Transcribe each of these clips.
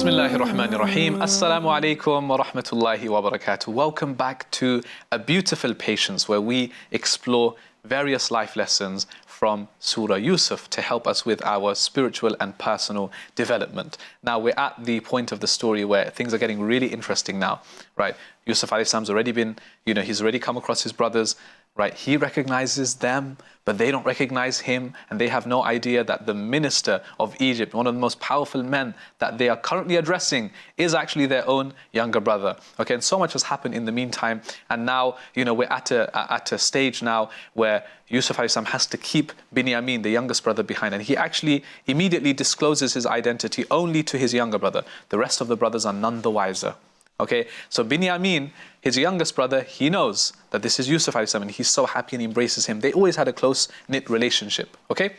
Bismillahir Rahmanir Rahim. Assalamu alaikum wa rahmatullahi wa barakatuh. Welcome back to A Beautiful Patience, where we explore various life lessons from Surah Yusuf to help us with our spiritual and personal development. Now we're at the point of the story where things are getting really interesting now, right? Yusuf alayhi salam's already been, he's already come across his brothers, right? He recognizes them, but they don't recognize him, and they have no idea that the minister of Egypt, one of the most powerful men that they are currently addressing, is actually their own younger brother. Okay, and so much has happened in the meantime, and now, we're at a stage now where Yusuf alayhi salam has to keep Binyamin, the youngest brother, behind, and he actually immediately discloses his identity only to his younger brother. The rest of the brothers are none the wiser. Okay, so Binyamin, his youngest brother, he knows that this is Yusuf alayhi salam, and he's so happy and he embraces him. They always had a close-knit relationship, okay?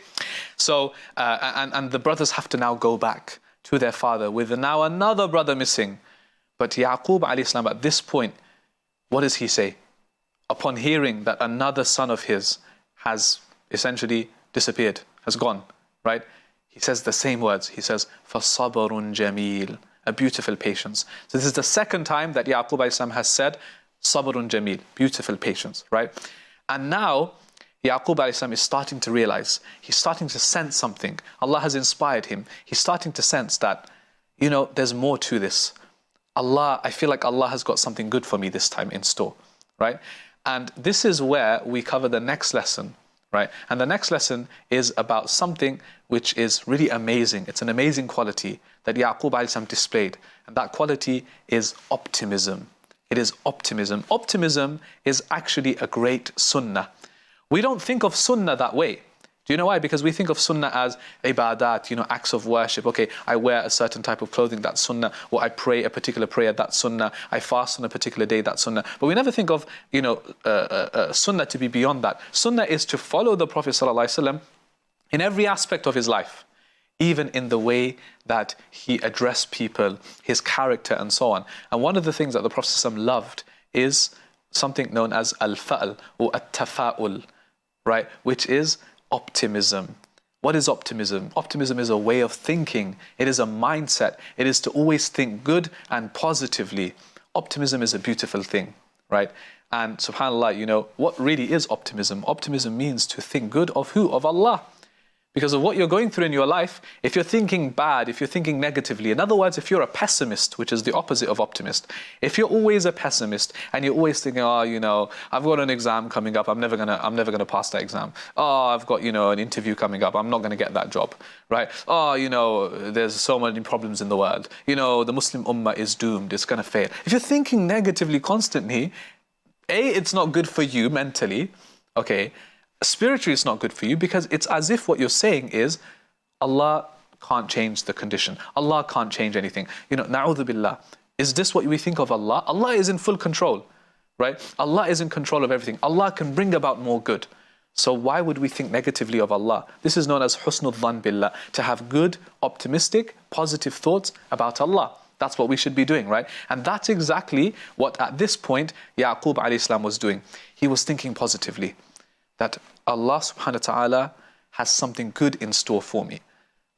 So, and the brothers have to now go back to their father with now another brother missing. But Yakub alayhi salam, at this point, what does he say? Upon hearing that another son of his has essentially disappeared, has gone, right? He says the same words. He says, فَصَبَرٌ جَمِيلٌ, a beautiful patience. So this is the second time that Yaqub alayhi salam has said, Sabrun Jameel, beautiful patience, right? And now, Yaqub alayhi salam is starting to realize, he's starting to sense something. Allah has inspired him. He's starting to sense that, there's more to this. I feel like Allah has got something good for me this time in store, right? And this is where we cover the next lesson, right? And the next lesson is about something which is really amazing. It's an amazing quality that Yaqub alayhi salam displayed. And that quality is optimism. It is optimism. Optimism is actually a great sunnah. We don't think of sunnah that way. Do you know why? Because we think of sunnah as ibadat, acts of worship. Okay, I wear a certain type of clothing, that's sunnah. Or I pray a particular prayer, that's sunnah. I fast on a particular day, that's sunnah. But we never think of, sunnah to be beyond that. Sunnah is to follow the Prophet ﷺ in every aspect of his life, even in the way that he addressed people, his character, and so on. And one of the things that the Prophet ﷺ loved is something known as al-fa'l or at-tafa'ul, right? Which is optimism. What is optimism? Optimism is a way of thinking. It is a mindset. It is to always think good and positively. Optimism is a beautiful thing, right? And subhanAllah, what really is optimism? Optimism means to think good of who? Of Allah. Because of what you're going through in your life, if you're thinking bad, if you're thinking negatively, in other words, if you're a pessimist, which is the opposite of optimist, if you're always a pessimist and you're always thinking, I've got an exam coming up, I'm never gonna pass that exam. I've got, an interview coming up, I'm not gonna get that job, right? There's so many problems in the world. The Muslim ummah is doomed, it's gonna fail. If you're thinking negatively constantly, it's not good for you mentally, okay? Spiritually, it's not good for you, because it's as if what you're saying is Allah can't change the condition. Allah can't change anything. Na'udhu billah. Is this what we think of Allah? Allah is in full control, right? Allah is in control of everything. Allah can bring about more good. So why would we think negatively of Allah? This is known as husnul dhan billah, to have good, optimistic, positive thoughts about Allah. That's what we should be doing, right? And that's exactly what at this point Yaqub alayhi salam was doing. He was thinking positively, that Allah subhanahu wa ta'ala has something good in store for me.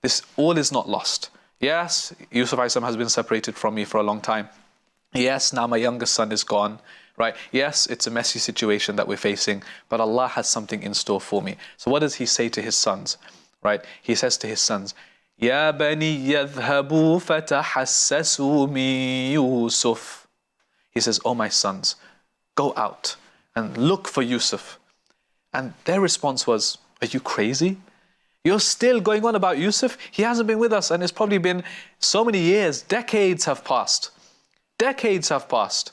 This all is not lost. Yes, Yusuf alayhi salam has been separated from me for a long time. Yes, now my youngest son is gone, right? Yes, it's a messy situation that we're facing, but Allah has something in store for me. So what does he say to his sons, right? He says to his sons, Ya bani yadhhabu fatahassasu min Yusuf. He says, oh my sons, go out and look for Yusuf. And their response was, are you crazy? You're still going on about Yusuf? He hasn't been with us, and it's probably been so many years, decades have passed. Decades have passed.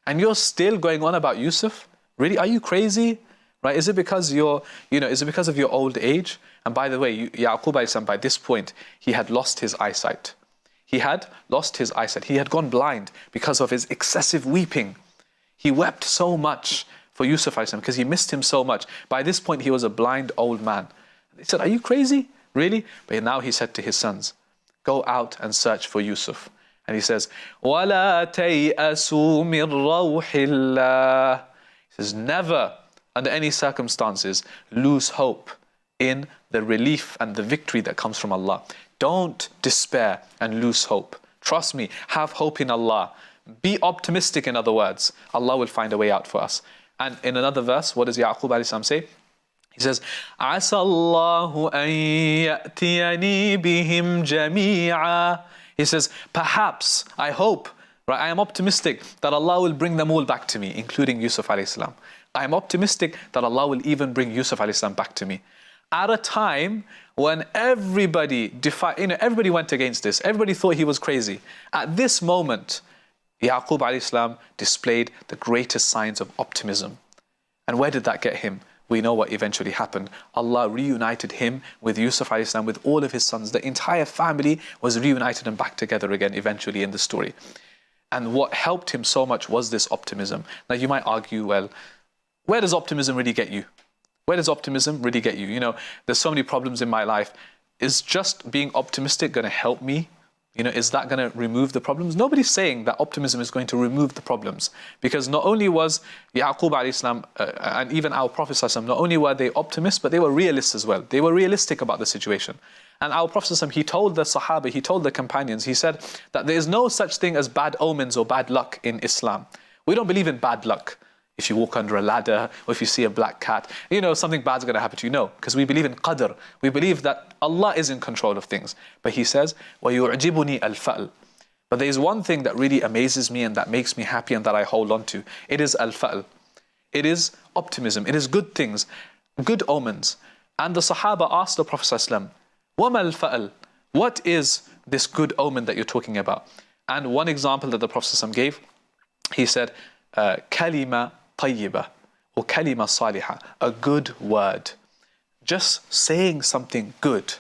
And you're still going on about Yusuf? Really? Are you crazy? Right? Is it because is it because of your old age? And by the way, Yaqub alayhi salam, by this point, he had lost his eyesight. He had lost his eyesight. He had gone blind because of his excessive weeping. He wept so much for Yusuf alayhi salam because he missed him so much. By this point, he was a blind old man. They said, are you crazy? Really? But now he said to his sons, go out and search for Yusuf. And he says, وَلَا تَيْأَسُوا مِنْ رَوْحِ اللَّهِ. He says, never, under any circumstances, lose hope in the relief and the victory that comes from Allah. Don't despair and lose hope. Trust me. Have hope in Allah. Be optimistic, in other words. Allah will find a way out for us. And in another verse, what does Yakub alayhi salam say? He says, عَسَى اللَّهُ أَن يَأْتِيَنِي بِهِمْ جَمِيعًا. He says, perhaps, I hope, right? I am optimistic that Allah will bring them all back to me, including Yusuf alayhi salam. I am optimistic that Allah will even bring Yusuf alayhi salam back to me. At a time when everybody everybody went against this. Everybody thought he was crazy. At this moment, Yakub alayhi salam displayed the greatest signs of optimism. And where did that get him? We know what eventually happened. Allah reunited him with Yusuf alayhi salam, with all of his sons. The entire family was reunited and back together again eventually in the story. And what helped him so much was this optimism. Now you might argue, well, where does optimism really get you? Where does optimism really get you? You know, there's so many problems in my life. Is just being optimistic going to help me? You know, is that going to remove the problems? Nobody's saying that optimism is going to remove the problems. Because not only was Yakub alayhi salam and even our Prophet sallallahu alaihi wasallam, not only were they optimists, but they were realists as well. They were realistic about the situation. And our Prophet sallallahu alaihi wasallam, he told the Sahaba, he told the companions, he said that there is no such thing as bad omens or bad luck in Islam. We don't believe in bad luck. If you walk under a ladder, or if you see a black cat, you know, something bad's going to happen to you. No, because we believe in qadr. We believe that Allah is in control of things. But he says, وَيُعْجِبُنِي الْفَأْلِ. But there is one thing that really amazes me and that makes me happy and that I hold on to. It is al-fa'l. It is optimism. It is good things, good omens. And the Sahaba asked the Prophet ﷺ, وَمَا الْفَأْلِ? What is this good omen that you're talking about? And one example that the Prophet ﷺ gave, he said, kalima tayyibah or kalima salihah, a good word. Just saying something good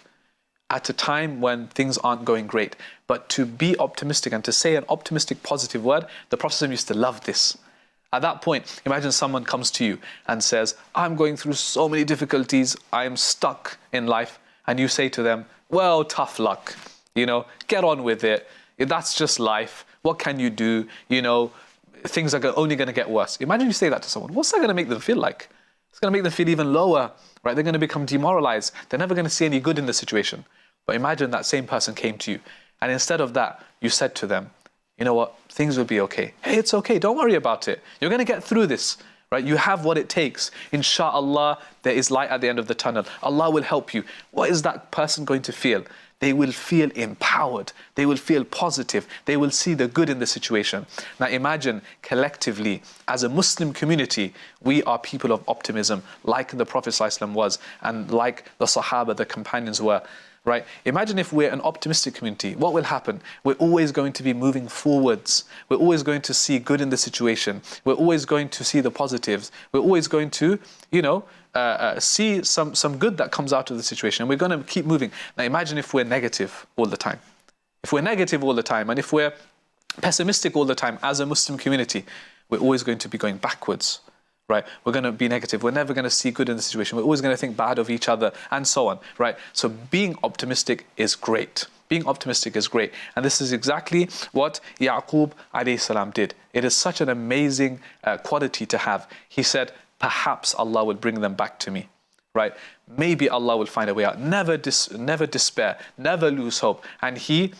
at a time when things aren't going great. But to be optimistic and to say an optimistic, positive word, the Prophet used to love this. At that point, imagine someone comes to you and says, I'm going through so many difficulties, I'm stuck in life. And you say to them, well, tough luck, you know, get on with it. That's just life. What can you do? You know, things are only going to get worse. Imagine you say that to someone. What's that going to make them feel like? It's going to make them feel even lower, right? They're going to become demoralized. They're never going to see any good in the situation. But imagine that same person came to you, and instead of that, you said to them, you know what? Things will be okay. Hey, it's okay. Don't worry about it. You're going to get through this, right? You have what it takes. Insha'Allah, there is light at the end of the tunnel. Allah will help you. What is that person going to feel? They will feel empowered. They will feel positive. They will see the good in the situation. Now imagine collectively, as a Muslim community, we are people of optimism, like the Prophet ﷺ was, and like the Sahaba, the companions were. Right? Imagine if we're an optimistic community. What will happen? We're always going to be moving forwards. We're always going to see good in the situation. We're always going to see the positives. We're always going to, you know, see some good that comes out of the situation. And we're going to keep moving. Now imagine if we're negative all the time. If we're negative all the time, and if we're pessimistic all the time as a Muslim community, we're always going to be going backwards. Right? We're going to be negative. We're never going to see good in the situation. We're always going to think bad of each other and so on. Right? So being optimistic is great. Being optimistic is great. And this is exactly what Yakub alayhi salam did. It is such an amazing quality to have. He said, perhaps Allah will bring them back to me. Right? Maybe Allah will find a way out. Never despair. Never lose hope. And he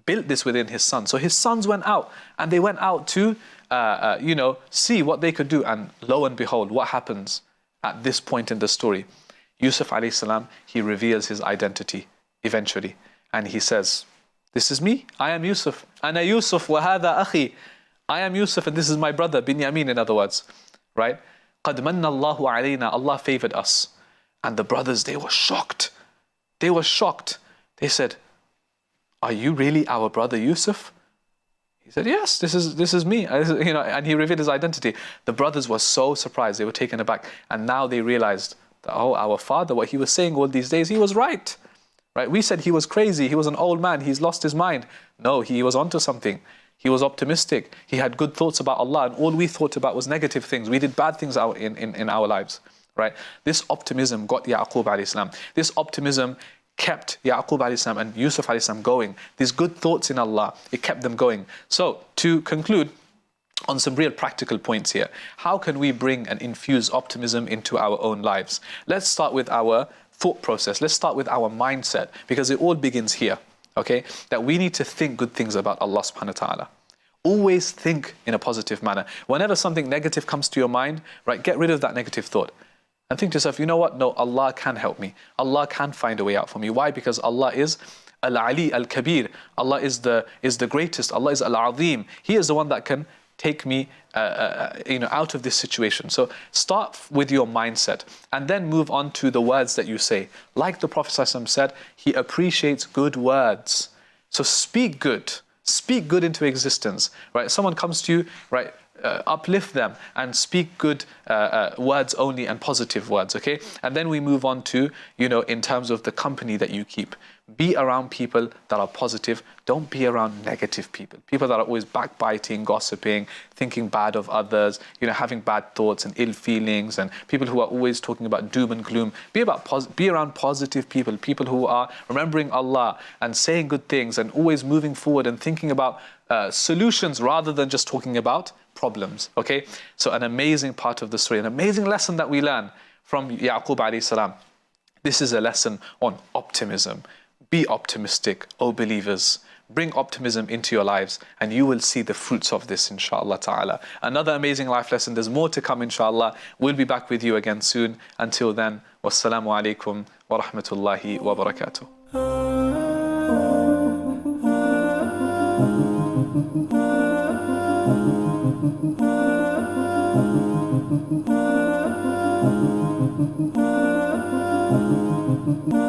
built this within his sons. So his sons went out, and they went out to you know, see what they could do. And lo and behold, what happens at this point in the story? Yusuf alayhi salam, he reveals his identity eventually. And he says, this is me. I am Yusuf. Ana Yusuf wa hadha akhi. I am Yusuf and this is my brother, Binyamin, in other words. Right? قَدْ مَنَّ اللَّهُ عَلَيْنَا. Allah favored us. And the brothers, they were shocked. They were shocked. They said, are you really our brother Yusuf? He said, yes, this is me. You know, and he revealed his identity. The brothers were so surprised. They were taken aback. And now they realized that, oh, our father, what he was saying all these days, he was right. Right? We said he was crazy. He was an old man. He's lost his mind. No, he was onto something. He was optimistic. He had good thoughts about Allah. And all we thought about was negative things. We did bad things out in our lives. Right? This optimism got Yakub alayhi salam. This optimism kept Yakub alayhi salam and Yusuf alayhi salam going. These good thoughts in Allah, it kept them going. So to conclude on some real practical points here, how can we bring and infuse optimism into our own lives? Let's start with our thought process. Let's start with our mindset, because it all begins here. okay, that we need to think good things about Allah subhanahu wa ta'ala. Always think in a positive manner. Whenever something negative comes to your mind, right, get rid of that negative thought. And think to yourself, you know what? No, Allah can help me. Allah can find a way out for me. Why? Because Allah is Al-Ali, Al-Kabir. Allah is the greatest. Allah is Al-Azim. He is the one that can take me out of this situation. So start with your mindset and then move on to the words that you say. Like the Prophet ﷺ said, he appreciates good words. So speak good. Speak good into existence, right? Someone comes to you, right? Uplift them and speak good words only and positive words, okay? And then we move on to, in terms of the company that you keep. Be around people that are positive. Don't be around negative people. People that are always backbiting, gossiping, thinking bad of others, having bad thoughts and ill feelings, and people who are always talking about doom and gloom. Be around positive people, people who are remembering Allah and saying good things and always moving forward and thinking about solutions rather than just talking about problems, okay? So an amazing part of the story, an amazing lesson that we learn from Yakub alayhi salam. This is a lesson on optimism. Be optimistic, O believers. Bring optimism into your lives and you will see the fruits of this, inshallah ta'ala. Another amazing life lesson. There's more to come, inshallah. We'll be back with you again soon. Until then, wassalamu alaikum wa rahmatullahi wa barakatuh. Wow.